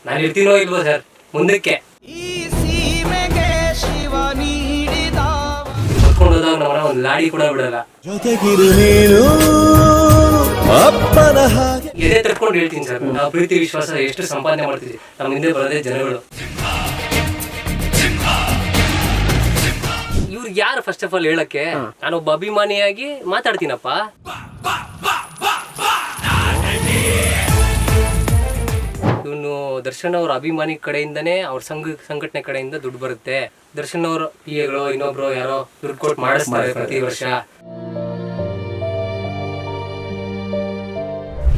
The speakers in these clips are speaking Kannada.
ನಾನು ಇರ್ತೀನೋ ಇಲ್ವೋ ಸರ್ ಮುಂದಕ್ಕೆ ಹೊತ್ಕೊಂಡು ಹೋದಾಗ ನಮ್ಮನ್ನ ಒಂದು ಲಾಡಿ ಕೂಡ ಬಿಡಲ್ಲ. ಎದೆ ತಟ್ಕೊಂಡು ಹೇಳ್ತೀನಿ ಸರ್, ನಾವು ಪ್ರೀತಿ ವಿಶ್ವಾಸ ಎಷ್ಟು ಸಂಪಾದನೆ ಮಾಡ್ತೀವಿ, ನಮ್ಮ ಹಿಂದೆ ಬರೋದೇ ಜನಗಳು. ಇವ್ರಿಗೆ ಯಾರು ಫಸ್ಟ್ ಆಫ್ ಆಲ್ ಹೇಳಕ್ಕೆ? ನಾನೊಬ್ಬ ಅಭಿಮಾನಿಯಾಗಿ ಮಾತಾಡ್ತೀನಪ್ಪ. ಇವನು ದರ್ಶನ್ ಅವ್ರ ಅಭಿಮಾನಿ ಕಡೆಯಿಂದನೇ ಅವ್ರ ಸಂಘಟನೆ ಕಡೆಯಿಂದ ದುಡ್ಡು ಬರುತ್ತೆ. ದರ್ಶನ್ ಅವ್ರ PAಗಳು ಇನ್ನೊಬ್ರು ಯಾರೋ ದುಡ್ಡು ಕೊಟ್ಟು ಮಾಡಿಸ್ತಾರೆ ಪ್ರತಿ ವರ್ಷ.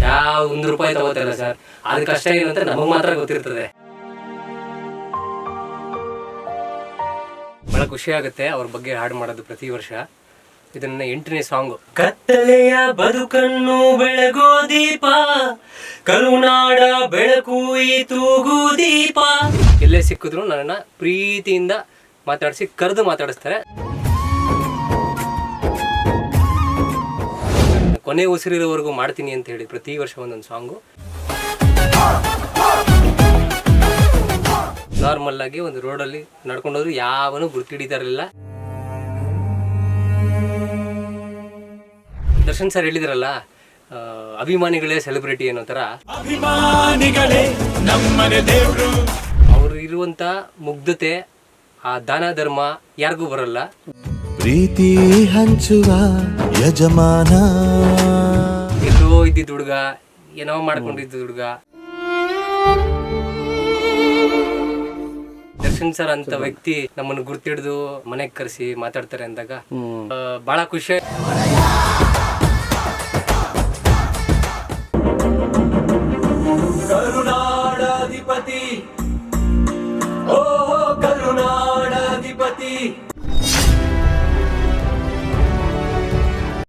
ಯಾವ ₹1 ತಗೋತಾರಲ್ಲ ಸರ್, ಅದ್ ಕಷ್ಟ ಏನು ಅಂತ ನಮಗ್ ಮಾತ್ರ ಗೊತ್ತಿರ್ತದೆ. ಬಹಳ ಖುಷಿ ಆಗುತ್ತೆ ಅವ್ರ ಬಗ್ಗೆ ಹಾಡು ಮಾಡೋದು ಪ್ರತಿ ವರ್ಷ. ಇದನ್ನ 8ನೇ ಸಾಂಗ್. ಕತ್ತಲೆಯ ಬದುಕನ್ನು ಬೆಳಗೋ ದೀಪ, ಕರುನಾಡ ಬೆಳಕು ಈ ತೂಗು ದೀಪ. ಎಲ್ಲೇ ಸಿಕ್ಕಿದ್ರು ನನ್ನ ಪ್ರೀತಿಯಿಂದ ಮಾತಾಡಿಸಿ ಕರೆದು ಮಾತಾಡಿಸ್ತಾರೆ. ಕೊನೆ ಉಸಿರಿರೋವರೆಗೂ ಮಾಡ್ತೀನಿ ಅಂತ ಹೇಳಿ ಪ್ರತಿ ವರ್ಷ ಒಂದೊಂದು ಸಾಂಗು. ನಾರ್ಮಲ್ ಆಗಿ ಒಂದು ರೋಡಲ್ಲಿ ನಡ್ಕೊಂಡೋದ್ರು ಯಾವನು ಗುರ್ತಿಡಿದಾರಲಿಲ್ಲ. ದರ್ಶನ್ ಸರ್ ಹೇಳಿದ್ರಲ್ಲ, ಅಭಿಮಾನಿಗಳೇ ಸೆಲೆಬ್ರಿಟಿ ಅನ್ನೋ ತರ. ಅವ್ರು ಇರುವಂತ ಮುಗ್ಧತೆ, ಆ ದಾನ ಧರ್ಮ ಯಾರಿಗೂ ಬರಲ್ಲ. ಪ್ರೀತಿ ಹಂಚುವ ಯಜಮಾನ, ಎಲ್ಲೋ ಇದ್ದಿದ್ದ ಹುಡುಗ, ಏನೋ ಮಾಡ್ಕೊಂಡಿದ್ದ ಹುಡುಗ. ದರ್ಶನ್ ಸರ್ ಅಂತ ವ್ಯಕ್ತಿ ನಮ್ಮನ್ನು ಗುರ್ತಿಡ್ದು ಮನೆಗೆ ಕರೆಸಿ ಮಾತಾಡ್ತಾರೆ ಅಂದಾಗ ಬಹಳ ಖುಷಿ. ಕರುನಾಡಾಧಿಪತಿ, ಓ ಕರುನಾಡಾಧಿಪತಿ.